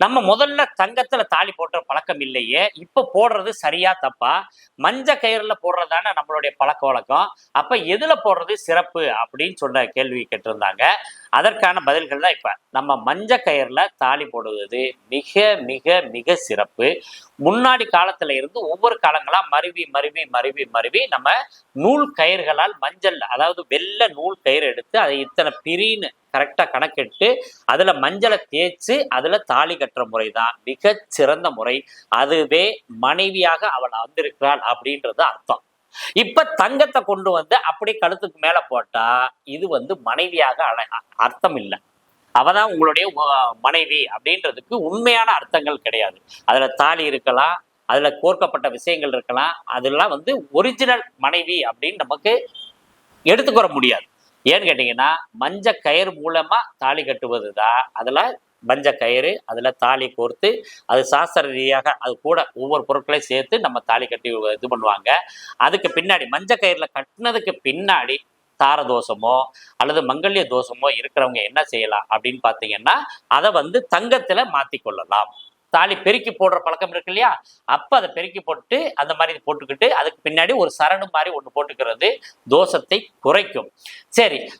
நம்ம முதல்ல தங்கத்துல தாலி போட்ட பழக்கம் இல்லையே, இப்ப போடுறது சரியா தப்பா? மஞ்ச கயிறுல போடுறதானே நம்மளுடைய பழக்க வழக்கம். அப்ப எதுல போடுறது சிறப்பு அப்படின்னு சொன்ன கேள்வி கேட்டிருந்தாங்க. அதற்கான பதில்கள் தான் இப்ப. நம்ம மஞ்ச கயிறுல தாலி போடுவது மிக மிக மிக சிறப்பு. முன்னாடி காலத்துல இருந்து ஒவ்வொரு காலங்களா மருவி மருவி மருவி மருவி நம்ம நூல் கயிறுகளால் மஞ்சள், அதாவது வெள்ளை நூல் கயிறு எடுத்து அதை இத்தனை பிரின்னு கரெக்டா கணக்கிட்டு அதுல மஞ்சளை தேய்ச்சு அதுல தாலி கட்டுற முறைதான் மிக சிறந்த முறை. அதுவே மனைவியாக அவள் வந்திருக்கிறாள் அப்படின்றது அர்த்தம். இப்ப தங்கத்தை கொண்டு வந்து அப்படி கழுத்துக்கு மேல போட்டா இது மனைவியாக அர்த்தம் இல்லை. அவதான் உங்களுடைய மனைவி அப்படின்றதுக்கு உண்மையான அர்த்தங்கள் கிடையாது. அதுல தாலி இருக்கலாம், அதுல கோர்க்கப்பட்ட விஷயங்கள் இருக்கலாம், அதெல்லாம் ஒரிஜினல் மனைவி அப்படின்னு நமக்கு எடுத்துக்கிற முடியாது. ஏன்னு கேட்டீங்கன்னா மஞ்ச கயிறு மூலமா தாலி கட்டுவது தான். அதுல மஞ்ச கயிறு, அதுல தாலி கோர்த்து அது சாஸ்திர ரீதியாக அது கூட ஒவ்வொரு பொருட்களையும் சேர்த்து நம்ம தாலி கட்டி இது பண்ணுவாங்க. அதுக்கு பின்னாடி மஞ்ச கயிறுல கட்டினதுக்கு பின்னாடி தார தோஷமோ அல்லது மங்கல்ய தோஷமோ இருக்கிறவங்க என்ன செய்யலாம் அப்படின்னு பார்த்தீங்கன்னா, அதை தங்கத்துல மாத்திக்கொள்ளலாம். தாலி பெருக்கி போடுற பழக்கம் இருக்கு இல்லையா, அப்ப அதை பெருக்கி போட்டு அந்த மாதிரி போட்டுக்கிட்டு அதுக்கு பின்னாடி ஒரு சரணு மாதிரி ஒன்று போட்டுக்கிறது தோஷத்தை குறைக்கும். சரி,